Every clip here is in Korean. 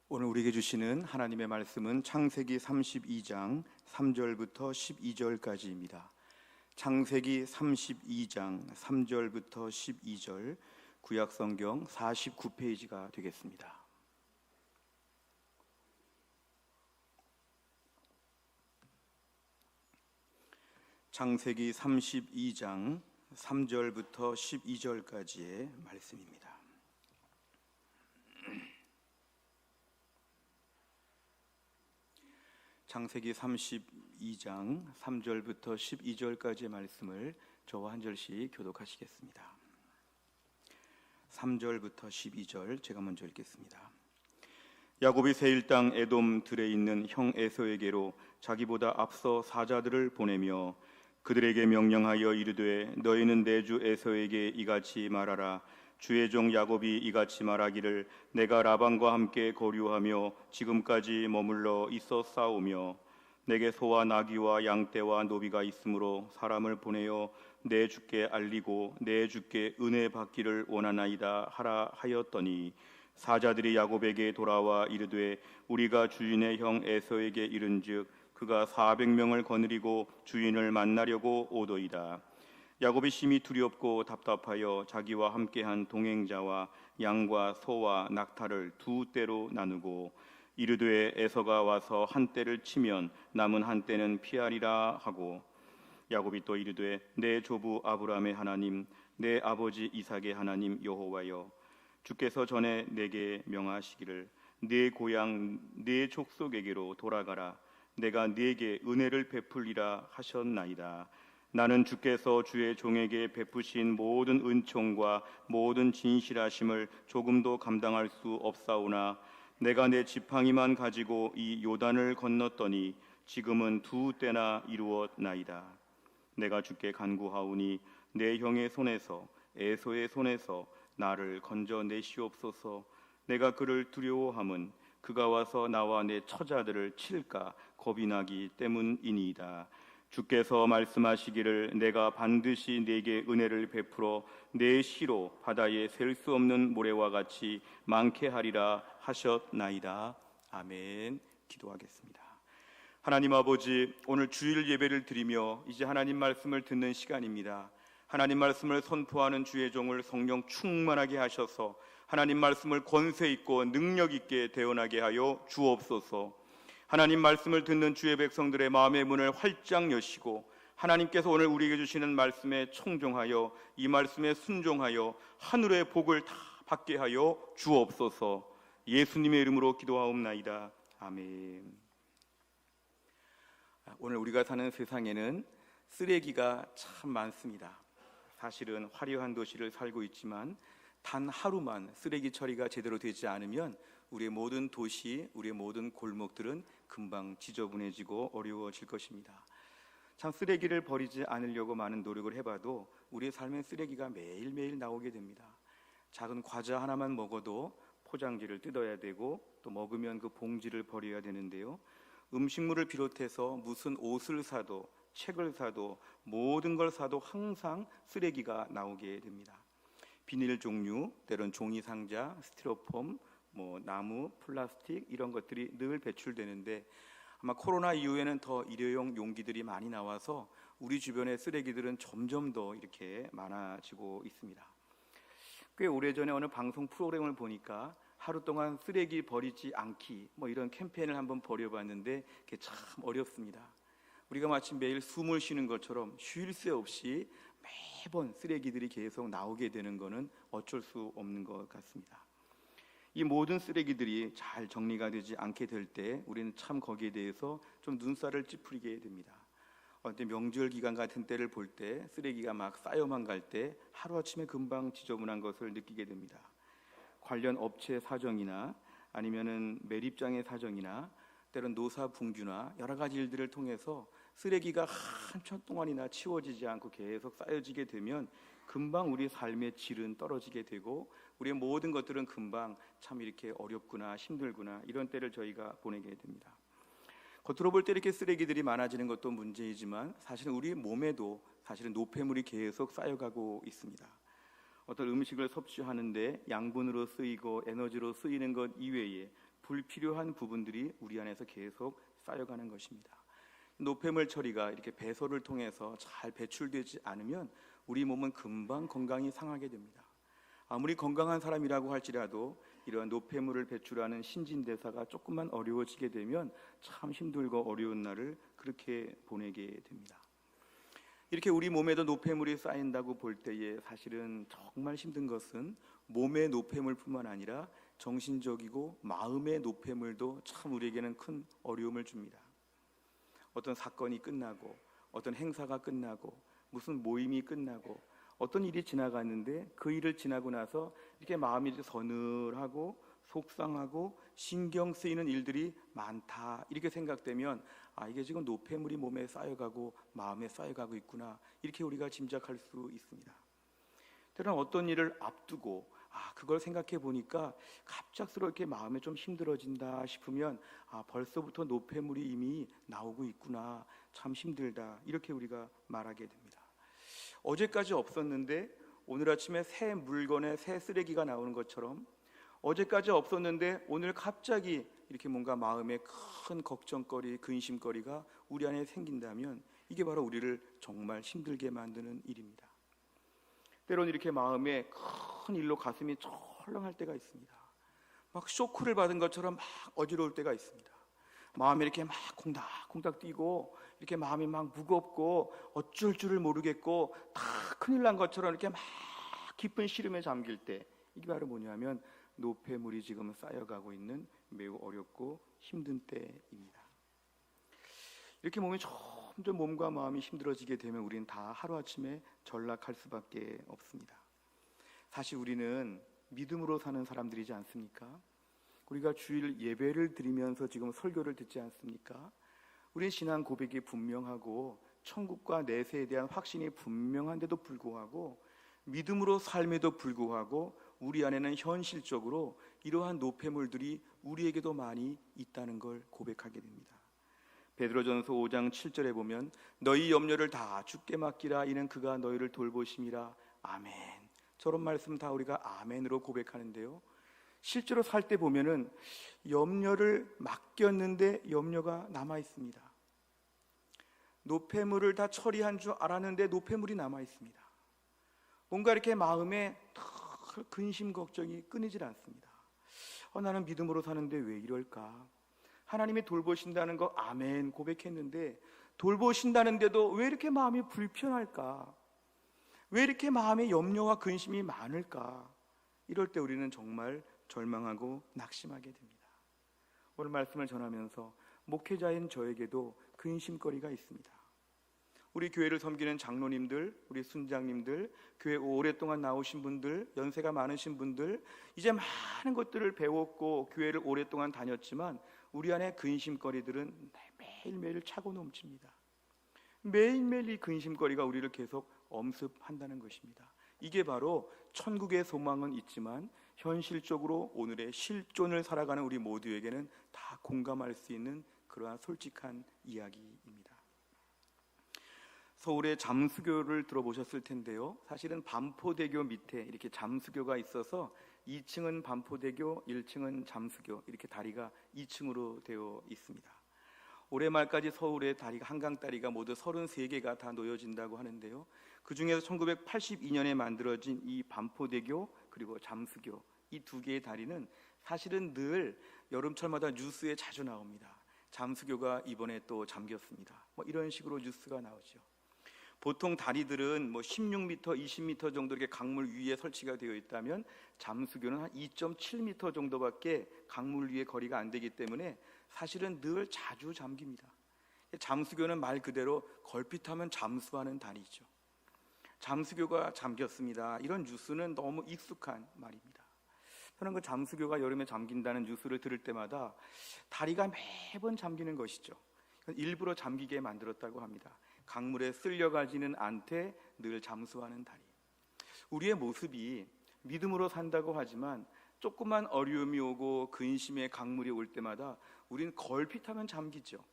오늘 우리에게 주시는 하나님의 말씀은 창세기 32장 3절부터 12절까지입니다. 창세기 32장 3절부터 12절, 구약성경 49페이지가 되겠습니다. 창세기 32장 3절부터 12절까지의 말씀입니다. 창세기 32장 3절부터 12절까지의 말씀을 저와 한 절씩 교독하시겠습니다. 3절부터 12절 제가 먼저 읽겠습니다. 야곱이 세일 땅 에돔 들에 있는 형 에서에게로 자기보다 앞서 사자들을 보내며 그들에게 명령하여 이르되 너희는 내 주 에서에게 이같이 말하라. 주의 종 야곱이 이같이 말하기를 내가 라반과 함께 거류하며 지금까지 머물러 있었사오며 내게 소와 나귀와 양떼와 노비가 있으므로 사람을 보내어 내 주께 알리고 내 주께 은혜 받기를 원하나이다 하라 하였더니 사자들이 야곱에게 돌아와 이르되 우리가 주인의 형 에서에게 이른즉 그가 400명을 거느리고 주인을 만나려고 오도이다. 야곱이 심히 두렵고 답답하여 자기와 함께한 동행자와 양과 소와 낙타를 두 떼로 나누고 이르되 에서가 와서 한 떼를 치면 남은 한 떼는 피하리라 하고 야곱이 또 이르되 내 조부 아브라함의 하나님 내 아버지 이삭의 하나님 여호와여 주께서 전에 내게 명하시기를 내 고향 내 족속에게로 돌아가라. 내가 네게 은혜를 베풀리라 하셨나이다. 나는 주께서 주의 종에게 베푸신 모든 은총과 모든 진실하심을 조금도 감당할 수 없사오나 내가 내 지팡이만 가지고 이 요단을 건넜더니 지금은 두 때나 이루었나이다. 내가 주께 간구하오니 내 형의 손에서 에서의 손에서 나를 건져내시옵소서. 내가 그를 두려워함은 그가 와서 나와 내 처자들을 칠까 겁이 나기 때문이니이다. 주께서 말씀하시기를 내가 반드시 네게 은혜를 베풀어 내 시로 바다에 셀 수 없는 모래와 같이 많게 하리라 하셨나이다. 아멘. 기도하겠습니다. 하나님 아버지, 오늘 주일 예배를 드리며 이제 하나님 말씀을 듣는 시간입니다. 하나님 말씀을 선포하는 주의 종을 성령 충만하게 하셔서 하나님 말씀을 권세 있고 능력 있게 대언하게 하여 주옵소서. 하나님 말씀을 듣는 주의 백성들의 마음의 문을 활짝 여시고 하나님께서 오늘 우리에게 주시는 말씀에 청종하여 이 말씀에 순종하여 하늘의 복을 다 받게 하여 주옵소서. 예수님의 이름으로 기도하옵나이다. 아멘. 오늘 우리가 사는 세상에는 쓰레기가 참 많습니다. 사실은 화려한 도시를 살고 있지만 단 하루만 쓰레기 처리가 제대로 되지 않으면 우리의 모든 도시, 우리의 모든 골목들은 금방 지저분해지고 어려워질 것입니다. 참 쓰레기를 버리지 않으려고 많은 노력을 해봐도 우리의 삶엔 쓰레기가 매일매일 나오게 됩니다. 작은 과자 하나만 먹어도 포장지를 뜯어야 되고 또 먹으면 그 봉지를 버려야 되는데요. 음식물을 비롯해서 무슨 옷을 사도 책을 사도 모든 걸 사도 항상 쓰레기가 나오게 됩니다. 비닐 종류, 때론 종이 상자, 스티로폼, 나무, 플라스틱 이런 것들이 늘 배출되는데 아마 코로나 이후에는 더 일회용 용기들이 많이 나와서 우리 주변의 쓰레기들은 점점 더 이렇게 많아지고 있습니다. 꽤 오래전에 어느 방송 프로그램을 보니까 하루 동안 쓰레기 버리지 않기 이런 캠페인을 한번 벌여봤는데 그게 참 어렵습니다. 우리가 마치 매일 숨을 쉬는 것처럼 쉴 새 없이 매번 쓰레기들이 계속 나오게 되는 것은 어쩔 수 없는 것 같습니다. 이 모든 쓰레기들이 잘 정리가 되지 않게 될 때 우리는 참 거기에 대해서 좀 눈살을 찌푸리게 됩니다. 어떤 명절 기간 같은 때를 볼 때 쓰레기가 막 쌓여만 갈 때 하루아침에 금방 지저분한 것을 느끼게 됩니다. 관련 업체 사정이나 아니면은 매립장의 사정이나 때론 노사 분규나 여러 가지 일들을 통해서 쓰레기가 한참 동안이나 치워지지 않고 계속 쌓여지게 되면 금방 우리 삶의 질은 떨어지게 되고 우리의 모든 것들은 금방 참 이렇게 어렵구나 힘들구나 이런 때를 저희가 보내게 됩니다. 겉으로 볼 때 이렇게 쓰레기들이 많아지는 것도 문제이지만 사실은 우리 몸에도 사실은 노폐물이 계속 쌓여가고 있습니다. 어떤 음식을 섭취하는데 양분으로 쓰이고 에너지로 쓰이는 것 이외에 불필요한 부분들이 우리 안에서 계속 쌓여가는 것입니다. 노폐물 처리가 이렇게 배설을 통해서 잘 배출되지 않으면 우리 몸은 금방 건강이 상하게 됩니다. 아무리 건강한 사람이라고 할지라도 이러한 노폐물을 배출하는 신진대사가 조금만 어려워지게 되면 참 힘들고 어려운 날을 그렇게 보내게 됩니다. 이렇게 우리 몸에도 노폐물이 쌓인다고 볼 때에 사실은 정말 힘든 것은 몸의 노폐물뿐만 아니라 정신적이고 마음의 노폐물도 참 우리에게는 큰 어려움을 줍니다. 어떤 사건이 끝나고 어떤 행사가 끝나고 무슨 모임이 끝나고 어떤 일이 지나갔는데 그 일을 지나고 나서 이렇게 마음이 서늘하고 속상하고 신경 쓰이는 일들이 많다 이렇게 생각되면 이게 지금 노폐물이 몸에 쌓여가고 마음에 쌓여가고 있구나 이렇게 우리가 짐작할 수 있습니다. 때로는 어떤 일을 앞두고 그걸 생각해 보니까 갑작스럽게 마음에 좀 힘들어진다 싶으면 벌써부터 노폐물이 이미 나오고 있구나 참 힘들다 이렇게 우리가 말하게 됩니다. 어제까지 없었는데 오늘 아침에 새 물건에 새 쓰레기가 나오는 것처럼 어제까지 없었는데 오늘 갑자기 이렇게 뭔가 마음에 큰 걱정거리, 근심거리가 우리 안에 생긴다면 이게 바로 우리를 정말 힘들게 만드는 일입니다. 때로는 이렇게 마음에 큰 일로 가슴이 철렁할 때가 있습니다. 막 쇼크를 받은 것처럼 막 어지러울 때가 있습니다. 마음이 이렇게 막 콩닥콩닥 뛰고 이렇게 마음이 막 무겁고 어쩔 줄을 모르겠고 다 큰일 난 것처럼 이렇게 막 깊은 시름에 잠길 때 이게 바로 뭐냐면 노폐물이 지금 쌓여가고 있는 매우 어렵고 힘든 때입니다. 이렇게 몸이 점점 몸과 마음이 힘들어지게 되면 우리는 다 하루아침에 전락할 수밖에 없습니다. 사실 우리는 믿음으로 사는 사람들이지 않습니까? 우리가 주일 예배를 드리면서 지금 설교를 듣지 않습니까? 우리는 신앙 고백이 분명하고 천국과 내세에 대한 확신이 분명한데도 불구하고 믿음으로 삶에도 불구하고 우리 안에는 현실적으로 이러한 노폐물들이 우리에게도 많이 있다는 걸 고백하게 됩니다. 베드로전서 5장 7절에 보면 너희 염려를 다 주께 맡기라 이는 그가 너희를 돌보심이라. 아멘. 저런 말씀 다 우리가 아멘으로 고백하는데요, 실제로 살 때 보면은 염려를 맡겼는데 염려가 남아 있습니다. 노폐물을 다 처리한 줄 알았는데 노폐물이 남아 있습니다. 뭔가 이렇게 마음에 근심 걱정이 끊이질 않습니다. 나는 믿음으로 사는데 왜 이럴까? 하나님이 돌보신다는 거 아멘 고백했는데 돌보신다는데도 왜 이렇게 마음이 불편할까? 왜 이렇게 마음에 염려와 근심이 많을까? 이럴 때 우리는 정말 절망하고 낙심하게 됩니다. 오늘 말씀을 전하면서 목회자인 저에게도 근심거리가 있습니다. 우리 교회를 섬기는 장로님들, 우리 순장님들, 교회 오랫동안 나오신 분들, 연세가 많으신 분들, 이제 많은 것들을 배웠고 교회를 오랫동안 다녔지만 우리 안에 근심거리들은 매일매일 차고 넘칩니다. 매일매일 이 근심거리가 우리를 계속 엄습한다는 것입니다. 이게 바로 천국의 소망은 있지만 현실적으로 오늘의 실존을 살아가는 우리 모두에게는 다 공감할 수 있는 그러한 솔직한 이야기입니다. 서울의 잠수교를 들어보셨을 텐데요, 사실은 반포대교 밑에 이렇게 잠수교가 있어서 2층은 반포대교, 1층은 잠수교, 이렇게 다리가 2층으로 되어 있습니다. 올해 말까지 서울의 다리가, 한강 다리가 모두 33개가 다 놓여진다고 하는데요, 그 중에서 1982년에 만들어진 이 반포대교 그리고 잠수교, 이 두 개의 다리는 사실은 늘 여름철마다 뉴스에 자주 나옵니다. 잠수교가 이번에 또 잠겼습니다. 이런 식으로 뉴스가 나오죠. 보통 다리들은 16m, 20m 정도 이렇게 강물 위에 설치가 되어 있다면 잠수교는 한 2.7m 정도밖에 강물 위에 거리가 안 되기 때문에 사실은 늘 자주 잠깁니다. 잠수교는 말 그대로 걸핏하면 잠수하는 다리죠. 잠수교가 잠겼습니다. 이런 뉴스는 너무 익숙한 말입니다. 저는 그 잠수교가 여름에 잠긴다는 뉴스를 들을 때마다 다리가 매번 잠기는 것이죠. 일부러 잠기게 만들었다고 합니다. 강물에 쓸려가지는 않되 늘 잠수하는 다리. 우리의 모습이 믿음으로 산다고 하지만 조그만 어려움이 오고 근심의 강물이 올 때마다 우리는 걸핏하면 잠기죠.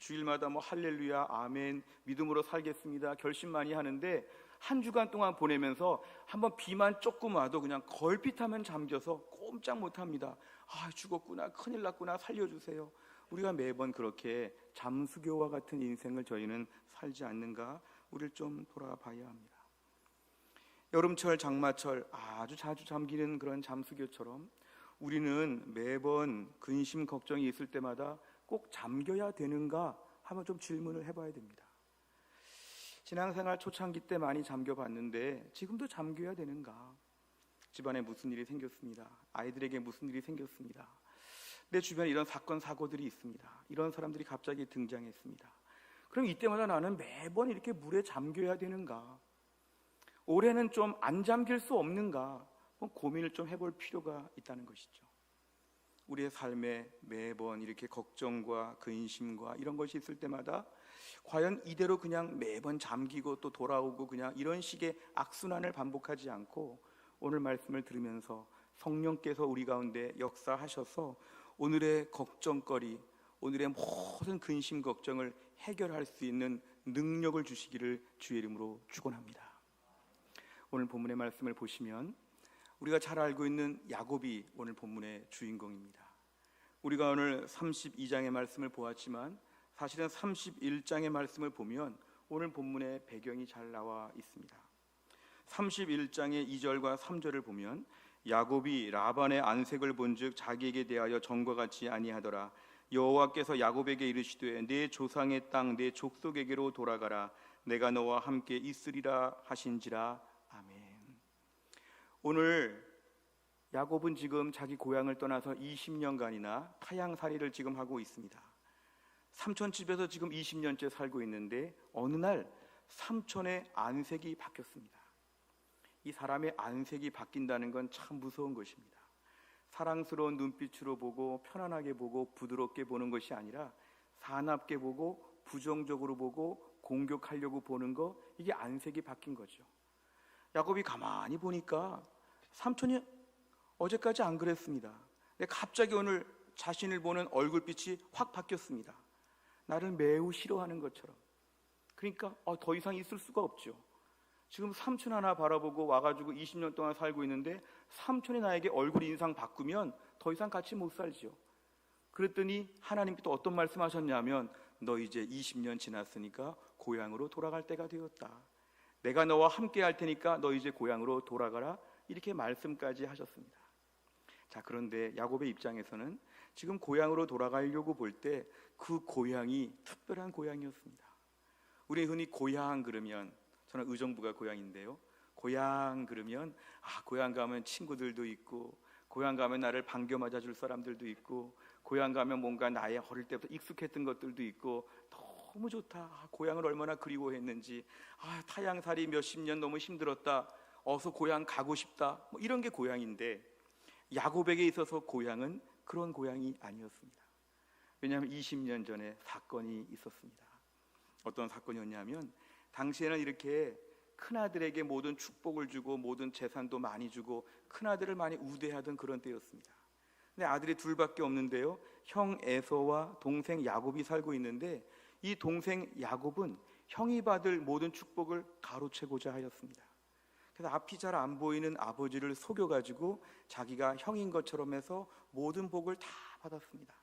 주일마다 할렐루야, 아멘, 믿음으로 살겠습니다, 결심 많이 하는데 한 주간 동안 보내면서 한번 비만 조금 와도 그냥 걸핏하면 잠겨서 꼼짝 못합니다. 아, 죽었구나, 큰일 났구나, 살려주세요. 우리가 매번 그렇게 잠수교와 같은 인생을 저희는 살지 않는가? 우리를 좀 돌아봐야 합니다. 여름철, 장마철 아주 자주 잠기는 그런 잠수교처럼 우리는 매번 근심, 걱정이 있을 때마다 꼭 잠겨야 되는가 하면 좀 질문을 해봐야 됩니다. 신앙생활 초창기 때 많이 잠겨봤는데 지금도 잠겨야 되는가? 집안에 무슨 일이 생겼습니다. 아이들에게 무슨 일이 생겼습니다. 내 주변에 이런 사건, 사고들이 있습니다. 이런 사람들이 갑자기 등장했습니다. 그럼 이때마다 나는 매번 이렇게 물에 잠겨야 되는가? 올해는 좀 안 잠길 수 없는가? 고민을 좀 해볼 필요가 있다는 것이죠. 우리의 삶에 매번 이렇게 걱정과 근심과 이런 것이 있을 때마다 과연 이대로 그냥 매번 잠기고 또 돌아오고 그냥 이런 식의 악순환을 반복하지 않고 오늘 말씀을 들으면서 성령께서 우리 가운데 역사하셔서 오늘의 걱정거리, 오늘의 모든 근심 걱정을 해결할 수 있는 능력을 주시기를 주의 이름으로 축원합니다. 오늘 본문의 말씀을 보시면 우리가 잘 알고 있는 야곱이 오늘 본문의 주인공입니다. 우리가 오늘 32장의 말씀을 보았지만 사실은 31장의 말씀을 보면 오늘 본문의 배경이 잘 나와 있습니다. 31장의 2절과 3절을 보면 야곱이 라반의 안색을 본즉 자기에게 대하여 전과 같이 아니하더라. 여호와께서 야곱에게 이르시되 내 조상의 땅 내 족속에게로 돌아가라. 내가 너와 함께 있으리라 하신지라. 아멘. 오늘 야곱은 지금 자기 고향을 떠나서 20년간이나 타향살이를 지금 하고 있습니다. 삼촌 집에서 지금 20년째 살고 있는데 어느 날 삼촌의 안색이 바뀌었습니다. 이 사람의 안색이 바뀐다는 건 참 무서운 것입니다. 사랑스러운 눈빛으로 보고 편안하게 보고 부드럽게 보는 것이 아니라 사납게 보고 부정적으로 보고 공격하려고 보는 거, 이게 안색이 바뀐 거죠. 야곱이 가만히 보니까 삼촌이 어제까지 안 그랬습니다. 근데 갑자기 오늘 자신을 보는 얼굴빛이 확 바뀌었습니다. 나를 매우 싫어하는 것처럼. 그러니까 더 이상 있을 수가 없죠. 지금 삼촌 하나 바라보고 와가지고 20년 동안 살고 있는데 삼촌이 나에게 얼굴 인상 바꾸면 더 이상 같이 못 살죠. 그랬더니 하나님께 또 어떤 말씀하셨냐면 너 이제 20년 지났으니까 고향으로 돌아갈 때가 되었다. 내가 너와 함께 할 테니까 너 이제 고향으로 돌아가라. 이렇게 말씀까지 하셨습니다. 자, 그런데 야곱의 입장에서는 지금 고향으로 돌아가려고 볼 때 그 고향이 특별한 고향이었습니다. 우리 흔히 고향 그러면, 저는 의정부가 고향인데요, 고향 그러면 고향 가면 친구들도 있고, 고향 가면 나를 반겨 맞아줄 사람들도 있고, 고향 가면 뭔가 나의 어릴 때부터 익숙했던 것들도 있고 너무 좋다. 고향을 얼마나 그리워했는지. 타향살이 몇십 년 너무 힘들었다. 어서 고향 가고 싶다. 이런 게 고향인데 야곱에게 있어서 고향은 그런 고향이 아니었습니다. 왜냐하면 20년 전에 사건이 있었습니다. 어떤 사건이었냐면 당시에는 이렇게 큰아들에게 모든 축복을 주고 모든 재산도 많이 주고 큰아들을 많이 우대하던 그런 때였습니다. 근데 아들이 둘밖에 없는데요, 형 에서와 동생 야곱이 살고 있는데 이 동생 야곱은 형이 받을 모든 축복을 가로채고자 하였습니다. 그래서 앞이 잘 안 보이는 아버지를 속여가지고 자기가 형인 것처럼 해서 모든 복을 다 받았습니다.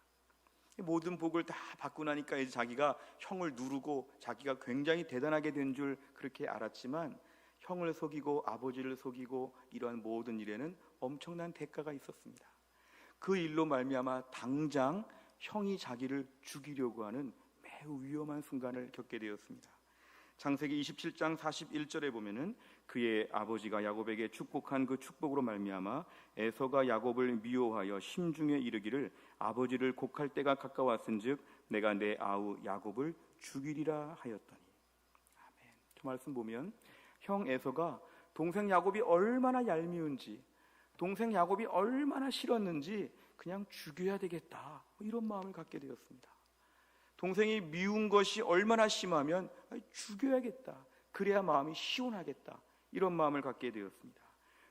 모든 복을 다 받고 나니까 이제 자기가 형을 누르고 자기가 굉장히 대단하게 된 줄 그렇게 알았지만 형을 속이고 아버지를 속이고 이러한 모든 일에는 엄청난 대가가 있었습니다. 그 일로 말미암아 당장 형이 자기를 죽이려고 하는 매우 위험한 순간을 겪게 되었습니다. 창세기 27장 41절에 보면은 그의 아버지가 야곱에게 축복한 그 축복으로 말미암아 에서가 야곱을 미워하여 심중에 이르기를 아버지를 곡할 때가 가까웠은즉 내가 내 아우 야곱을 죽이리라 하였더니. 아멘. 저 말씀 보면 형 에서가 동생 야곱이 얼마나 얄미운지, 동생 야곱이 얼마나 싫었는지 그냥 죽여야 되겠다, 이런 마음을 갖게 되었습니다. 동생이 미운 것이 얼마나 심하면 죽여야겠다, 그래야 마음이 시원하겠다, 이런 마음을 갖게 되었습니다.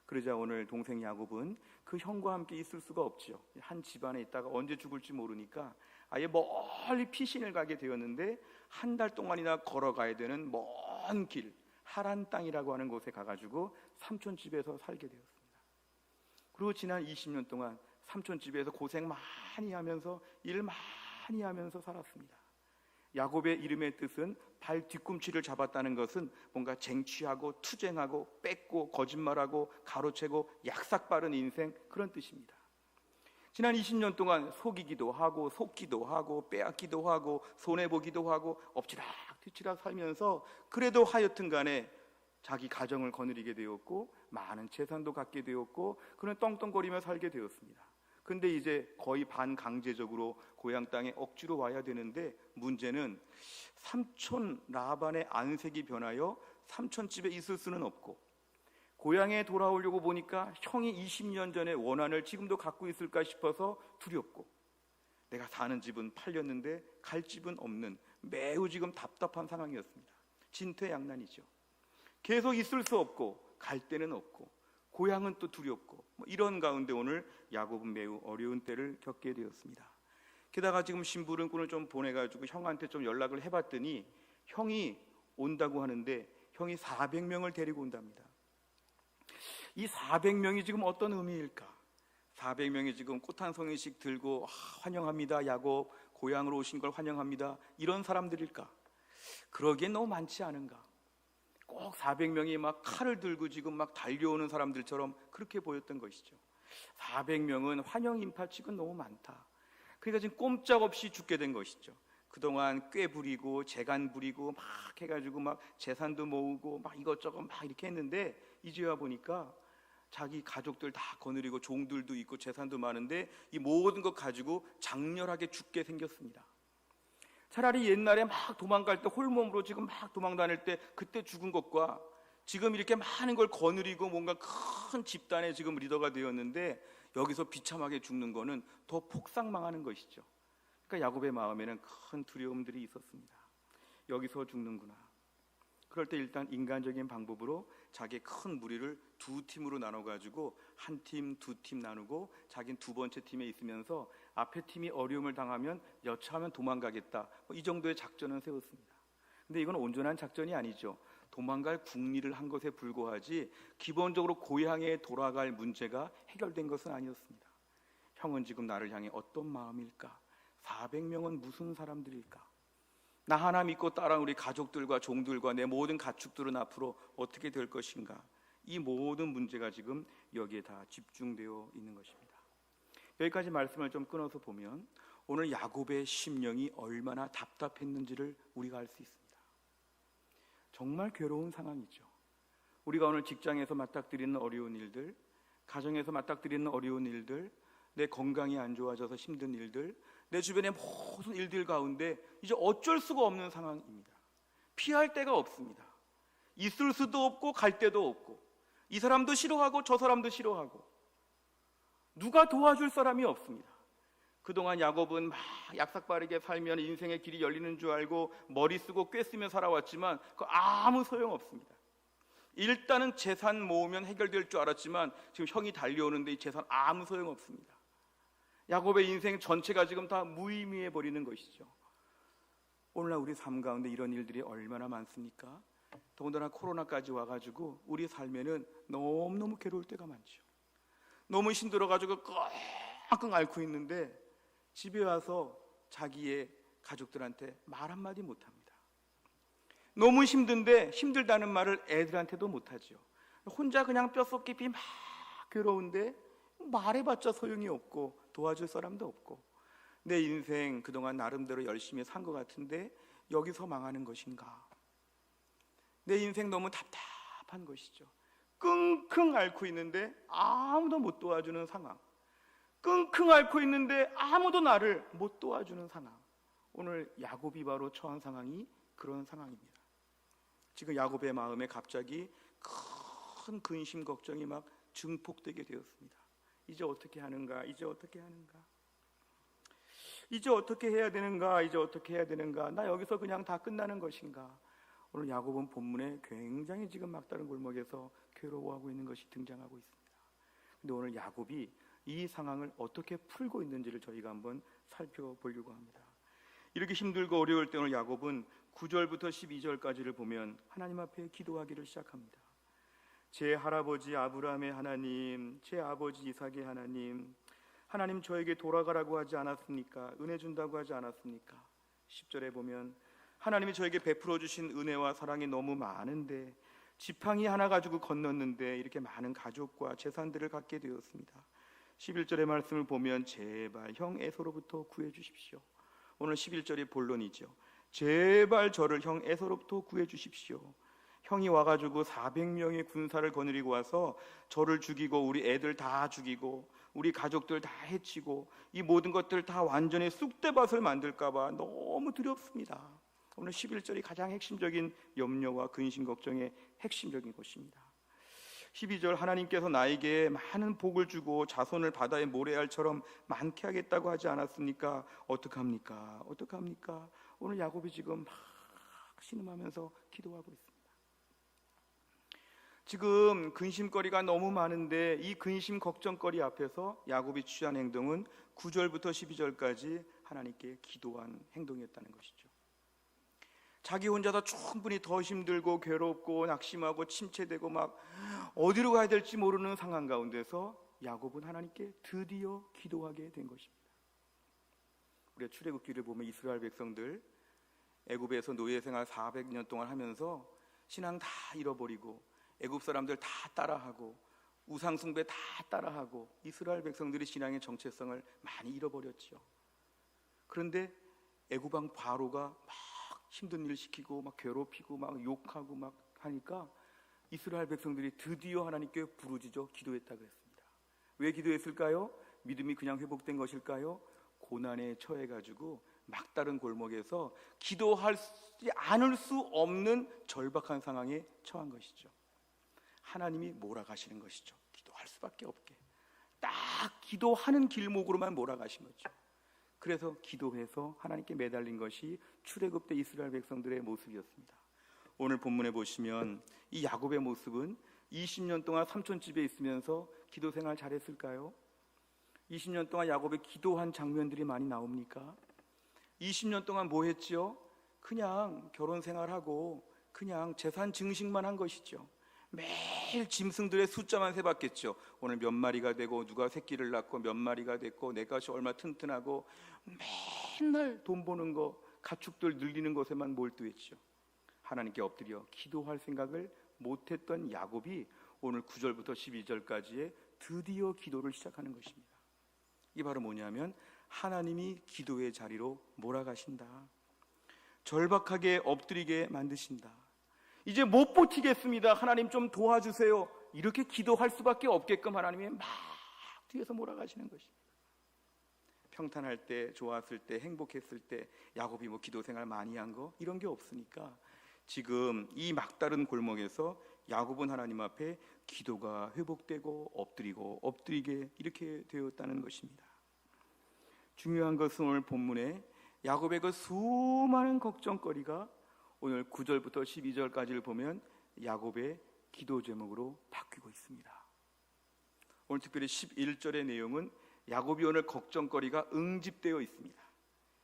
그러자 오늘 동생 야곱은 그 형과 함께 있을 수가 없죠. 한 집안에 있다가 언제 죽을지 모르니까 아예 멀리 피신을 가게 되었는데 한 달 동안이나 걸어가야 되는 먼 길, 하란 땅이라고 하는 곳에 가가지고 삼촌 집에서 살게 되었습니다. 그리고 지난 20년 동안 삼촌 집에서 고생 많이 하면서 일 많이 하면서 살았습니다. 야곱의 이름의 뜻은 발 뒤꿈치를 잡았다는 것은 뭔가 쟁취하고 투쟁하고 뺏고 거짓말하고 가로채고 약삭빠른 인생, 그런 뜻입니다. 지난 20년 동안 속이기도 하고 속기도 하고 빼앗기도 하고 손해보기도 하고 엎치락 뒤치락 살면서 그래도 하여튼 간에 자기 가정을 거느리게 되었고 많은 재산도 갖게 되었고 그는 떵떵거리며 살게 되었습니다. 근데 이제 거의 반강제적으로 고향 땅에 억지로 와야 되는데, 문제는 삼촌 라반의 안색이 변하여 삼촌 집에 있을 수는 없고, 고향에 돌아오려고 보니까 형이 20년 전에 원한을 지금도 갖고 있을까 싶어서 두렵고, 내가 사는 집은 팔렸는데 갈 집은 없는 매우 지금 답답한 상황이었습니다. 진퇴양난이죠. 계속 있을 수 없고 갈 데는 없고 고향은 또 두렵고, 이런 가운데 오늘 야곱은 매우 어려운 때를 겪게 되었습니다. 게다가 지금 심부름꾼을 좀 보내가지고 형한테 좀 연락을 해봤더니 형이 온다고 하는데 형이 400명을 데리고 온답니다. 이 400명이 지금 어떤 의미일까? 400명이 지금 꽃 한 송이씩 들고 환영합니다, 야곱 고향으로 오신 걸 환영합니다, 이런 사람들일까? 그러기엔 너무 많지 않은가? 꼭 400명이 막 칼을 들고 지금 막 달려오는 사람들처럼 그렇게 보였던 것이죠. 400명은 환영 인파치곤 너무 많다. 그러니까 지금 꼼짝없이 죽게 된 것이죠. 그동안 꾀 부리고 재간 부리고 막 해가지고 막 재산도 모으고 막 이것저것 막 이렇게 했는데, 이제 와 보니까 자기 가족들 다 거느리고 종들도 있고 재산도 많은데 이 모든 것 가지고 장렬하게 죽게 생겼습니다. 차라리 옛날에 막 도망갈 때 홀몸으로 지금 막 도망 다닐 때 그때 죽은 것과 지금 이렇게 많은 걸 거느리고 뭔가 큰 집단의 지금 리더가 되었는데 여기서 비참하게 죽는 거는 더 폭삭망하는 것이죠. 그러니까 야곱의 마음에는 큰 두려움들이 있었습니다. 여기서 죽는구나. 그럴 때 일단 인간적인 방법으로 자기의 큰 무리를 두 팀으로 나눠가지고 한 팀, 두 팀 나누고 자기는 두 번째 팀에 있으면서 앞에 팀이 어려움을 당하면 여차하면 도망가겠다, 이 정도의 작전을 세웠습니다. 근데 이건 온전한 작전이 아니죠. 도망갈 궁리를 한 것에 불과하지 기본적으로 고향에 돌아갈 문제가 해결된 것은 아니었습니다. 형은 지금 나를 향해 어떤 마음일까? 400명은 무슨 사람들일까? 나 하나 믿고 따라온 우리 가족들과 종들과 내 모든 가축들은 앞으로 어떻게 될 것인가? 이 모든 문제가 지금 여기에 다 집중되어 있는 것입니다. 여기까지 말씀을 좀 끊어서 보면 오늘 야곱의 심령이 얼마나 답답했는지를 우리가 알 수 있습니다. 정말 괴로운 상황이죠. 우리가 오늘 직장에서 맞닥뜨리는 어려운 일들, 가정에서 맞닥뜨리는 어려운 일들, 내 건강이 안 좋아져서 힘든 일들, 내 주변의 모든 일들 가운데 이제 어쩔 수가 없는 상황입니다. 피할 데가 없습니다. 있을 수도 없고 갈 데도 없고, 이 사람도 싫어하고 저 사람도 싫어하고, 누가 도와줄 사람이 없습니다. 그동안 야곱은 막 약삭빠르게 살면 인생의 길이 열리는 줄 알고 머리 쓰고 꾀 쓰며 살아왔지만 그 아무 소용없습니다. 일단은 재산 모으면 해결될 줄 알았지만 지금 형이 달려오는데 이 재산 아무 소용없습니다. 야곱의 인생 전체가 지금 다 무의미해 버리는 것이죠. 오늘날 우리 삶 가운데 이런 일들이 얼마나 많습니까? 더군다나 코로나까지 와가지고 우리 삶에는 너무너무 괴로울 때가 많죠. 너무 힘들어가지고 끙끙 앓고 있는데 집에 와서 자기의 가족들한테 말 한마디 못합니다. 너무 힘든데 힘들다는 말을 애들한테도 못하죠. 혼자 그냥 뼛속 깊이 막 괴로운데 말해봤자 소용이 없고 도와줄 사람도 없고, 내 인생 그동안 나름대로 열심히 산 것 같은데 여기서 망하는 것인가? 내 인생 너무 답답한 것이죠. 끙끙 앓고 있는데 아무도 못 도와주는 상황, 끙끙 앓고 있는데 아무도 나를 못 도와주는 상황. 오늘 야곱이 바로 처한 상황이 그런 상황입니다. 지금 야곱의 마음에 갑자기 큰 근심 걱정이 막 증폭되게 되었습니다. 이제 어떻게 하는가? 이제 어떻게 하는가? 이제 어떻게 해야 되는가? 이제 어떻게 해야 되는가? 나 여기서 그냥 다 끝나는 것인가? 오늘 야곱은 본문에 굉장히 지금 막다른 골목에서 괴로워하고 있는 것이 등장하고 있습니다. 근데 오늘 야곱이 이 상황을 어떻게 풀고 있는지를 저희가 한번 살펴보려고 합니다. 이렇게 힘들고 어려울 때 오늘 야곱은 9절부터 12절까지를 보면 하나님 앞에 기도하기를 시작합니다. 제 할아버지 아브라함의 하나님, 제 아버지 이삭의 하나님, 하나님 저에게 돌아가라고 하지 않았습니까? 은혜 준다고 하지 않았습니까? 10절에 보면 하나님이 저에게 베풀어 주신 은혜와 사랑이 너무 많은데 지팡이 하나 가지고 건넜는데 이렇게 많은 가족과 재산들을 갖게 되었습니다. 11절의 말씀을 보면 제발 형 에서로부터 구해 주십시오. 오늘 11절이 본론이죠. 제발 저를 형 에서로부터 구해 주십시오. 형이 와가지고 400명의 군사를 거느리고 와서 저를 죽이고 우리 애들 다 죽이고 우리 가족들 다 해치고 이 모든 것들 다 완전히 쑥대밭을 만들까봐 너무 두렵습니다. 오늘 11절이 가장 핵심적인 염려와 근심 걱정의 핵심적인 것입니다. 12절 하나님께서 나에게 많은 복을 주고 자손을 바다의 모래알처럼 많게 하겠다고 하지 않았습니까? 어떡합니까? 어떡합니까? 오늘 야곱이 지금 막 신음하면서 기도하고 있습니다. 지금 근심거리가 너무 많은데 이 근심 걱정거리 앞에서 야곱이 취한 행동은 9절부터 12절까지 하나님께 기도한 행동이었다는 것이죠. 자기 혼자서 충분히 더 힘들고 괴롭고 낙심하고 침체되고 막 어디로 가야 될지 모르는 상황 가운데서 야곱은 하나님께 드디어 기도하게 된 것입니다. 우리가 출애굽기를 보면 이스라엘 백성들 애굽에서 노예 생활 400년 동안 하면서 신앙 다 잃어버리고 애굽 사람들 다 따라하고 우상 숭배 다 따라하고 이스라엘 백성들이 신앙의 정체성을 많이 잃어버렸죠. 그런데 애굽 왕 바로가 막 힘든 일 시키고 막 괴롭히고 막 욕하고 막 하니까 이스라엘 백성들이 드디어 하나님께 부르짖어 기도했다고 했습니다. 왜 기도했을까요? 믿음이 그냥 회복된 것일까요? 고난에 처해가지고 막다른 골목에서 기도하지 않을 수 없는 절박한 상황에 처한 것이죠. 하나님이 몰아가시는 것이죠. 기도할 수밖에 없게 딱 기도하는 길목으로만 몰아가신 거죠. 그래서 기도해서 하나님께 매달린 것이 출애굽 때 이스라엘 백성들의 모습이었습니다. 오늘 본문에 보시면 이 야곱의 모습은 20년 동안 삼촌 집에 있으면서 기도 생활 잘했을까요? 20년 동안 야곱이 기도한 장면들이 많이 나옵니까? 20년 동안 뭐 했죠? 그냥 결혼 생활하고 그냥 재산 증식만 한 것이죠. 매일 짐승들의 숫자만 세봤겠죠. 오늘 몇 마리가 되고 누가 새끼를 낳고 몇 마리가 됐고 내 것이 얼마 튼튼하고 맨날 돈 버는 거 가축들 늘리는 것에만 몰두했죠. 하나님께 엎드려 기도할 생각을 못했던 야곱이 오늘 9절부터 12절까지의 드디어 기도를 시작하는 것입니다. 이게 바로 뭐냐면 하나님이 기도의 자리로 몰아가신다. 절박하게 엎드리게 만드신다. 이제 못 버티겠습니다. 하나님 좀 도와주세요. 이렇게 기도할 수밖에 없게끔 하나님이 막 뒤에서 몰아가시는 것입니다. 평탄할 때, 좋았을 때, 행복했을 때 야곱이 뭐 기도 생활 많이 한 거 이런 게 없으니까 지금 이 막다른 골목에서 야곱은 하나님 앞에 기도가 회복되고 엎드리고 엎드리게 이렇게 되었다는 것입니다. 중요한 것은 오늘 본문에 야곱의 그 수많은 걱정거리가 오늘 9절부터 12절까지를 보면 야곱의 기도 제목으로 바뀌고 있습니다. 오늘 특별히 11절의 내용은 야곱이 오늘 걱정거리가 응집되어 있습니다.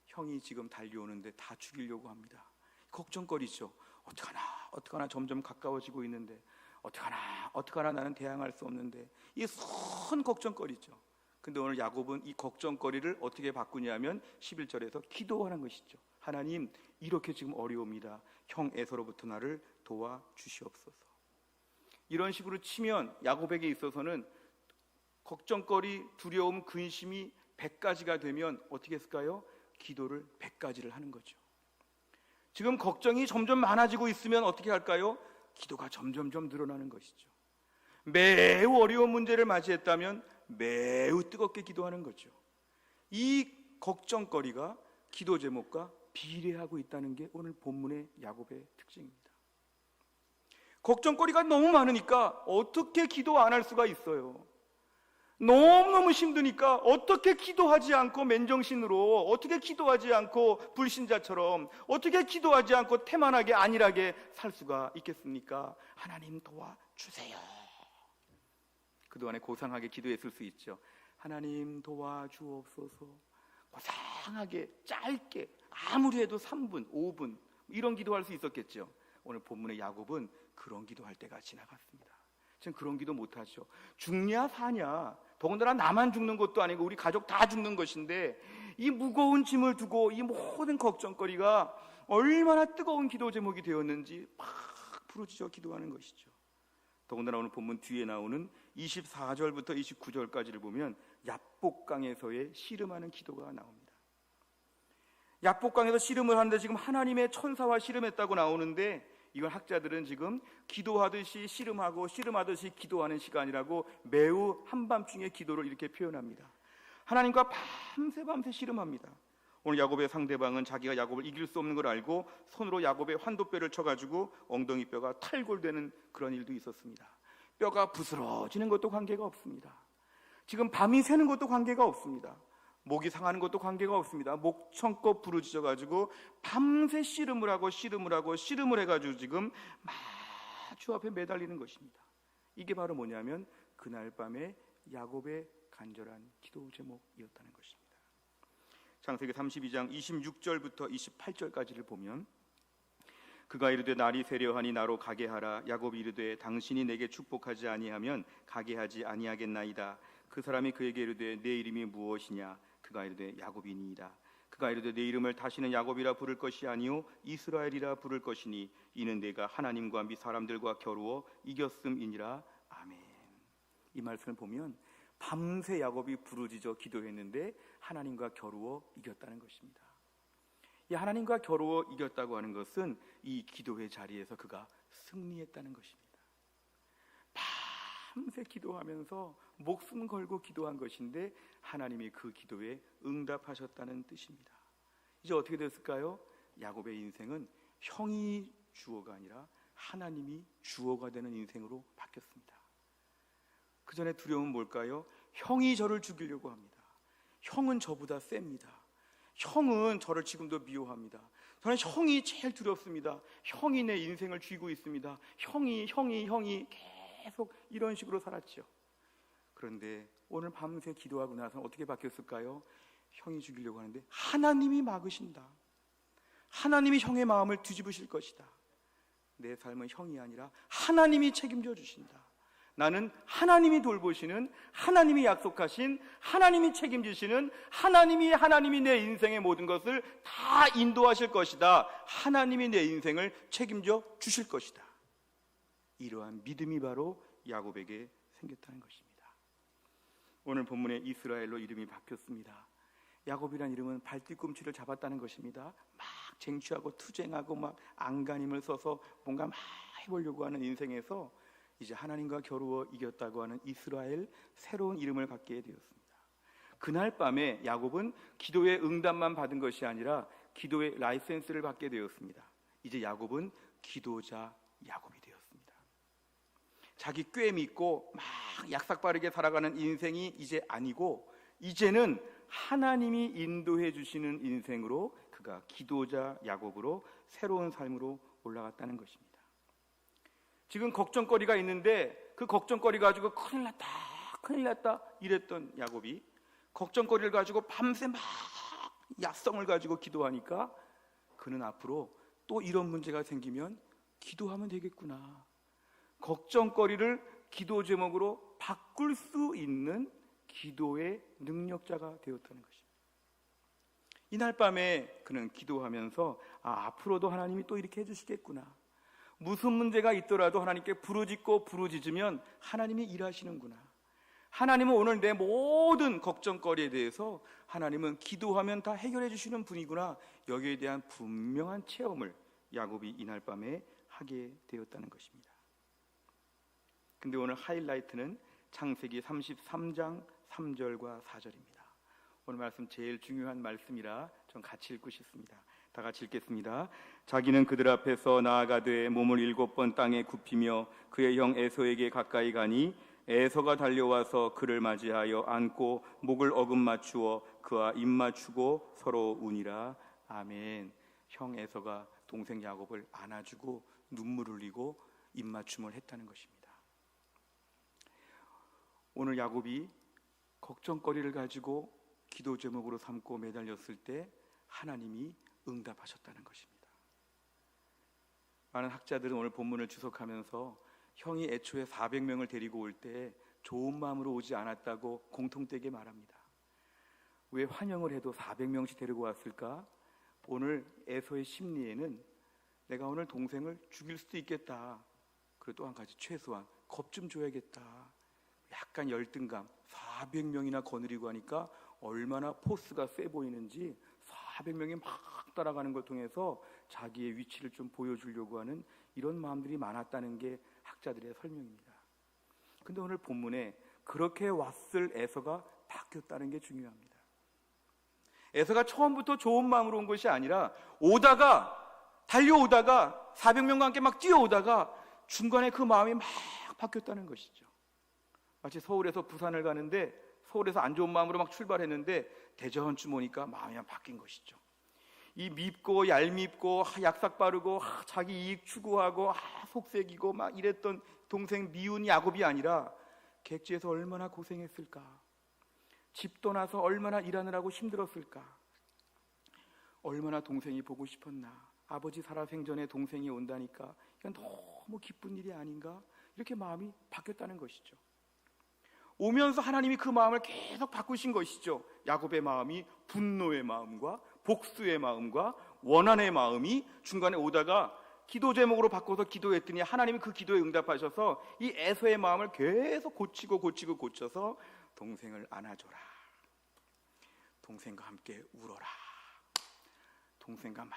형이 지금 달려오는데 다 죽이려고 합니다. 걱정거리죠. 어떡하나 점점 가까워지고 있는데 어떡하나 나는 대항할 수 없는데 이게 큰 걱정거리죠. 근데 오늘 야곱은 이 걱정거리를 어떻게 바꾸냐면 11절에서 기도하는 것이죠. 하나님 이렇게 지금 어려웁니다. 형 에서로부터 나를 도와주시옵소서. 이런 식으로 치면 야곱에게 있어서는 걱정거리, 두려움, 근심이 100가지가 되면 어떻게 했을까요? 기도를 100가지를 하는 거죠. 지금 걱정이 점점 많아지고 있으면 어떻게 할까요? 기도가 점점점 늘어나는 것이죠. 매우 어려운 문제를 맞이했다면 매우 뜨겁게 기도하는 거죠. 이 걱정거리가 기도 제목과 비례하고 있다는 게 오늘 본문의 야곱의 특징입니다. 걱정거리가 너무 많으니까 어떻게 기도 안 할 수가 있어요. 너무너무 힘드니까 어떻게 기도하지 않고 맨정신으로, 어떻게 기도하지 않고 불신자처럼, 어떻게 기도하지 않고 태만하게 안일하게 살 수가 있겠습니까? 하나님 도와주세요. 그동안에 고상하게 기도했을 수 있죠. 하나님 도와주옵소서. 고상하게 짧게 아무리 해도 3분, 5분 이런 기도할 수 있었겠죠. 오늘 본문의 야곱은 그런 기도할 때가 지나갔습니다. 지금 그런 기도 못하죠. 죽냐 사냐, 더군다나 나만 죽는 것도 아니고 우리 가족 다 죽는 것인데 이 무거운 짐을 두고 이 모든 걱정거리가 얼마나 뜨거운 기도 제목이 되었는지 막 부르짖어 기도하는 것이죠. 더군다나 오늘 본문 뒤에 나오는 24절부터 29절까지를 보면 야복강에서의 씨름하는 기도가 나옵니다. 야복강에서 씨름을 하는데 지금 하나님의 천사와 씨름했다고 나오는데 이건 학자들은 지금 기도하듯이 씨름하고 씨름하듯이 기도하는 시간이라고 매우 한밤중에 기도를 이렇게 표현합니다. 하나님과 밤새 씨름합니다. 오늘 야곱의 상대방은 자기가 야곱을 이길 수 없는 걸 알고 손으로 야곱의 환도뼈를 쳐가지고 엉덩이 뼈가 탈골되는 그런 일도 있었습니다. 뼈가 부스러지는 것도 관계가 없습니다. 지금 밤이 새는 것도 관계가 없습니다. 목이 상하는 것도 관계가 없습니다. 목청껏 부르짖어가지고 밤새 씨름을 해가지고 지금 주 앞에 매달리는 것입니다. 이게 바로 뭐냐면 그날 밤에 야곱의 간절한 기도 제목이었다는 것입니다. 창세기 32장 26절부터 28절까지를 보면 그가 이르되 날이 세려하니 나로 가게 하라. 야곱이 이르되 당신이 내게 축복하지 아니하면 가게 하지 아니하겠나이다. 그 사람이 그에게 이르되 내 이름이 무엇이냐. 그가 이르되 야곱이니이다. 그가 이르되 내 이름을 다시는 야곱이라 부를 것이 아니요 이스라엘이라 부를 것이니 이는 내가 하나님과 및 사람들과 겨루어 이겼음이니라. 아멘. 이 말씀을 보면 밤새 야곱이 부르짖어 기도했는데 하나님과 겨루어 이겼다는 것입니다. 이 하나님과 겨루어 이겼다고 하는 것은 이 기도의 자리에서 그가 승리했다는 것입니다. 밤새 기도하면서 목숨 걸고 기도한 것인데 하나님이 그 기도에 응답하셨다는 뜻입니다. 이제 어떻게 됐을까요? 야곱의 인생은 형이 주어가 아니라 하나님이 주어가 되는 인생으로 바뀌었습니다. 그 전에 두려움은 뭘까요? 형이 저를 죽이려고 합니다. 형은 저보다 셉니다. 형은 저를 지금도 미워합니다. 저는 형이 제일 두렵습니다. 형이 내 인생을 쥐고 있습니다. 형이 계속 이런 식으로 살았죠. 그런데 오늘 밤새 기도하고 나서 어떻게 바뀌었을까요? 형이 죽이려고 하는데 하나님이 막으신다. 하나님이 형의 마음을 뒤집으실 것이다. 내 삶은 형이 아니라 하나님이 책임져 주신다. 나는 하나님이 돌보시는, 하나님이 약속하신, 하나님이 책임지시는, 하나님이 내 인생의 모든 것을 다 인도하실 것이다. 하나님이 내 인생을 책임져 주실 것이다. 이러한 믿음이 바로 야곱에게 생겼다는 것입니다. 오늘 본문의 이스라엘로 이름이 바뀌었습니다. 야곱이라는 이름은 발뒤꿈치를 잡았다는 것입니다. 막 쟁취하고 투쟁하고 막 안간힘을 써서 뭔가 막 해보려고 하는 인생에서 이제 하나님과 겨루어 이겼다고 하는 이스라엘, 새로운 이름을 갖게 되었습니다. 그날 밤에 야곱은 기도의 응답만 받은 것이 아니라 기도의 라이센스를 받게 되었습니다. 이제 야곱은 기도자 야곱이 되었습니다. 자기 꽤 믿고 막 약삭빠르게 살아가는 인생이 이제 아니고 이제는 하나님이 인도해 주시는 인생으로 그가 기도자 야곱으로 새로운 삶으로 올라갔다는 것입니다. 지금 걱정거리가 있는데 그 걱정거리 가지고 큰일 났다 이랬던 야곱이 걱정거리를 가지고 밤새 막 야성을 가지고 기도하니까 그는 앞으로 또 이런 문제가 생기면 기도하면 되겠구나. 걱정거리를 기도 제목으로 바꿀 수 있는 기도의 능력자가 되었다는 것입니다. 이날 밤에 그는 기도하면서 앞으로도 하나님이 또 이렇게 해주시겠구나. 무슨 문제가 있더라도 하나님께 부르짖으면 하나님이 일하시는구나. 하나님은 오늘 내 모든 걱정거리에 대해서 하나님은 기도하면 다 해결해 주시는 분이구나. 여기에 대한 분명한 체험을 야곱이 이날 밤에 하게 되었다는 것입니다. 근데 오늘 하이라이트는 창세기 33장 3절과 4절입니다. 오늘 말씀 제일 중요한 말씀이라 좀 같이 읽고 싶습니다. 다 같이 읽겠습니다. 자기는 그들 앞에서 나아가되 몸을 7번 땅에 굽히며 그의 형 에서에게 가까이 가니 에서가 달려와서 그를 맞이하여 안고 목을 어금 맞추어 그와 입 맞추고 서로 우니라. 아멘. 형 에서가 동생 야곱을 안아주고 눈물 흘리고 입 맞춤을 했다는 것입니다. 오늘 야곱이 걱정거리를 가지고 기도 제목으로 삼고 매달렸을 때 하나님이 응답하셨다는 것입니다. 많은 학자들은 오늘 본문을 주석하면서 형이 애초에 400명을 데리고 올 때 좋은 마음으로 오지 않았다고 공통되게 말합니다. 왜 환영을 해도 400명씩 데리고 왔을까? 오늘 에서의 심리에는 내가 오늘 동생을 죽일 수도 있겠다, 그리고 또 한 가지 최소한 겁 좀 줘야겠다, 약간 열등감. 400명이나 거느리고 하니까 얼마나 포스가 세 보이는지 400명이 막 따라가는 걸 통해서 자기의 위치를 좀 보여주려고 하는 이런 마음들이 많았다는 게 학자들의 설명입니다. 근데 오늘 본문에 그렇게 왔을 에서가 바뀌었다는 게 중요합니다. 에서가 처음부터 좋은 마음으로 온 것이 아니라 달려오다가 400명과 함께 막 뛰어오다가 중간에 그 마음이 막 바뀌었다는 것이죠. 마치 서울에서 부산을 가는데 서울에서 안 좋은 마음으로 막 출발했는데 대전쯤 오니까 마음이 바뀐 것이죠. 이 밉고 얄밉고 약삭 빠르고 자기 이익 추구하고 속색이고 막 이랬던 동생 미운 야곱이 아니라 객지에서 얼마나 고생했을까, 집 떠나서 얼마나 일하느라고 힘들었을까, 얼마나 동생이 보고 싶었나, 아버지 살아생전에 동생이 온다니까 이건 너무 기쁜 일이 아닌가, 이렇게 마음이 바뀌었다는 것이죠. 오면서 하나님이 그 마음을 계속 바꾸신 것이죠. 야곱의 마음이 분노의 마음과 복수의 마음과 원한의 마음이 중간에 오다가 기도 제목으로 바꿔서 기도했더니 하나님이 그 기도에 응답하셔서 이 에서의 마음을 계속 고쳐서 동생을 안아줘라, 동생과 함께 울어라, 동생과 막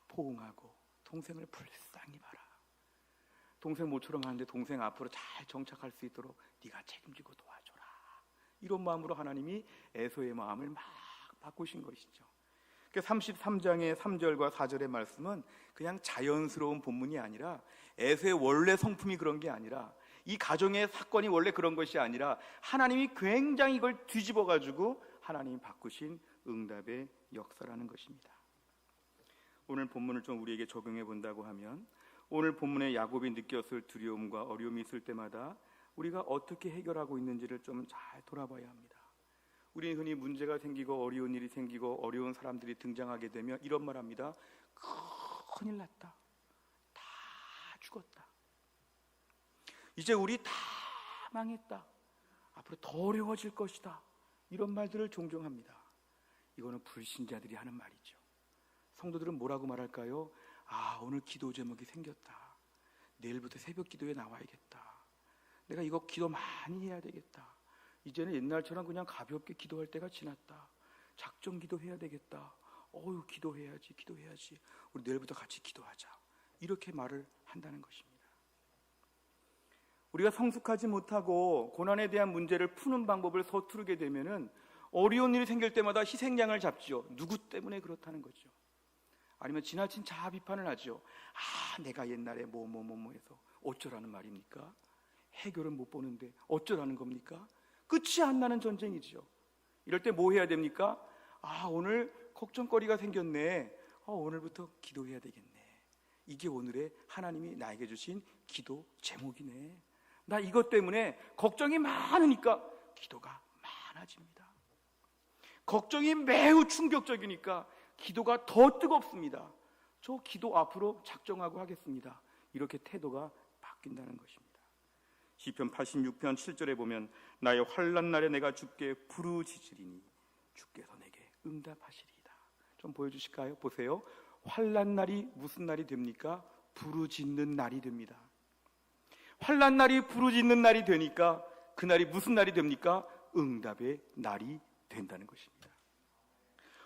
포옹하고 동생을 불쌍히 봐라, 동생 모처럼 하는데 동생 앞으로 잘 정착할 수 있도록 네가 책임지고 도와줘라, 이런 마음으로 하나님이 에서의 마음을 막 바꾸신 것이죠. 33장의 3절과 4절의 말씀은 그냥 자연스러운 본문이 아니라 에서의 원래 성품이 그런 게 아니라 이 가정의 사건이 원래 그런 것이 아니라 하나님이 굉장히 이걸 뒤집어 가지고 하나님이 바꾸신 응답의 역사라는 것입니다. 오늘 본문을 좀 우리에게 적용해 본다고 하면 오늘 본문에 야곱이 느꼈을 두려움과 어려움이 있을 때마다 우리가 어떻게 해결하고 있는지를 좀 잘 돌아봐야 합니다. 우리는 흔히 문제가 생기고 어려운 일이 생기고 어려운 사람들이 등장하게 되면 이런 말 합니다. 큰일 났다, 다 죽었다, 이제 우리 다 망했다, 앞으로 더 어려워질 것이다, 이런 말들을 종종 합니다. 이거는 불신자들이 하는 말이죠. 성도들은 뭐라고 말할까요? 오늘 기도 제목이 생겼다, 내일부터 새벽 기도에 나와야겠다, 내가 이거 기도 많이 해야 되겠다, 이제는 옛날처럼 그냥 가볍게 기도할 때가 지났다, 작정 기도해야 되겠다, 기도해야지, 우리 내일부터 같이 기도하자, 이렇게 말을 한다는 것입니다. 우리가 성숙하지 못하고 고난에 대한 문제를 푸는 방법을 서투르게 되면은 어려운 일이 생길 때마다 희생양을 잡죠. 누구 때문에 그렇다는 거죠. 아니면 지나친 자아 비판을 하죠. 내가 옛날에 뭐 해서 어쩌라는 말입니까? 해결은 못 보는데 어쩌라는 겁니까? 끝이 안 나는 전쟁이죠. 이럴 때 뭐 해야 됩니까? 오늘 걱정거리가 생겼네, 오늘부터 기도해야 되겠네, 이게 오늘의 하나님이 나에게 주신 기도 제목이네, 나 이것 때문에 걱정이 많으니까 기도가 많아집니다. 걱정이 매우 충격적이니까 기도가 더 뜨겁습니다. 저 기도 앞으로 작정하고 하겠습니다, 이렇게 태도가 바뀐다는 것입니다. 시편 86편 7절에 보면 나의 환난 날에 내가 주께 부르짖으리니 주께서 내게 응답하시리이다. 좀 보여주실까요? 보세요. 환난 날이 무슨 날이 됩니까? 부르짖는 날이 됩니다. 환난 날이 부르짖는 날이 되니까 그날이 무슨 날이 됩니까? 응답의 날이 된다는 것입니다.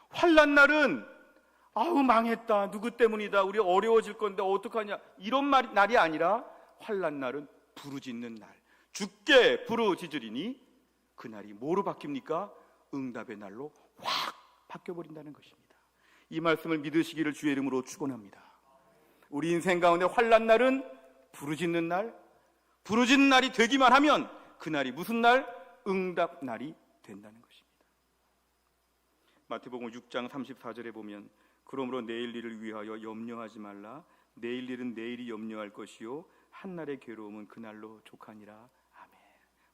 환난 날은 망했다, 누구 때문이다, 우리 어려워질 건데 어떡하냐, 이런 날이 아니라 환난 날은 부르짖는 날, 주께 부르짖으리니 그날이 뭐로 바뀝니까? 응답의 날로 확 바뀌어버린다는 것입니다. 이 말씀을 믿으시기를 주의 이름으로 축원합니다. 우리 인생 가운데 환난 날은 부르짖는 날이 되기만 하면 그날이 무슨 날? 응답 날이 된다는 것입니다. 마태복음 6장 34절에 보면 그러므로 내일 일을 위하여 염려하지 말라, 내일 일은 내일이 염려할 것이요 한날의 괴로움은 그날로 족하니라. 아멘.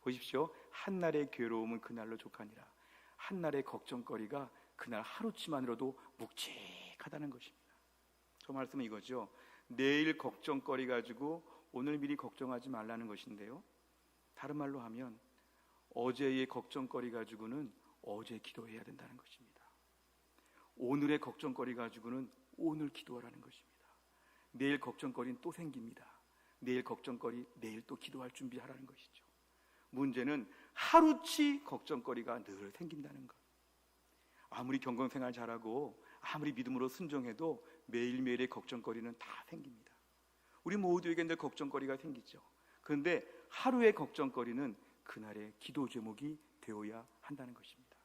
보십시오. 한날의 괴로움은 그날로 족하니라. 한날의 걱정거리가 그날 하루치만으로도 묵직하다는 것입니다. 저 말씀은 이거죠. 내일 걱정거리 가지고 오늘 미리 걱정하지 말라는 것인데요, 다른 말로 하면 어제의 걱정거리 가지고는 어제 기도해야 된다는 것입니다. 오늘의 걱정거리 가지고는 오늘 기도하라는 것입니다. 내일 걱정거리는 또 생깁니다. 내일 걱정거리, 내일 또 기도할 준비하라는 것이죠. 문제는 하루치 걱정거리가 늘 생긴다는 것. 아무리 경건생활 잘하고 아무리 믿음으로 순종해도 매일매일의 걱정거리는 다 생깁니다. 우리 모두에게 늘 걱정거리가 생기죠. 그런데 하루의 걱정거리는 그날의 기도 제목이 되어야 한다는 것입니다.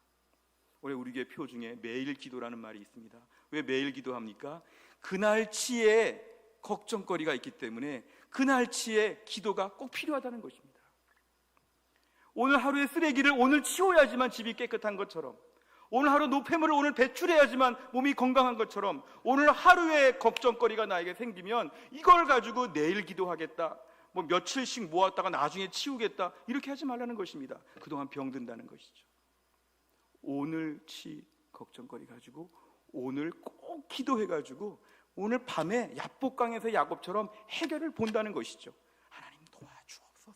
올해 우리 교회 표 중에 매일 기도라는 말이 있습니다. 왜 매일 기도합니까? 그날치에 걱정거리가 있기 때문에 그날치에 기도가 꼭 필요하다는 것입니다. 오늘 하루의 쓰레기를 오늘 치워야지만 집이 깨끗한 것처럼, 오늘 하루 노폐물을 오늘 배출해야지만 몸이 건강한 것처럼, 오늘 하루의 걱정거리가 나에게 생기면 이걸 가지고 내일 기도하겠다, 뭐 며칠씩 모았다가 나중에 치우겠다, 이렇게 하지 말라는 것입니다. 그동안 병든다는 것이죠. 오늘치 걱정거리 가지고 오늘 꼭 기도해가지고 오늘 밤에 야복강에서 야곱처럼 해결을 본다는 것이죠. 하나님 도와주옵소서.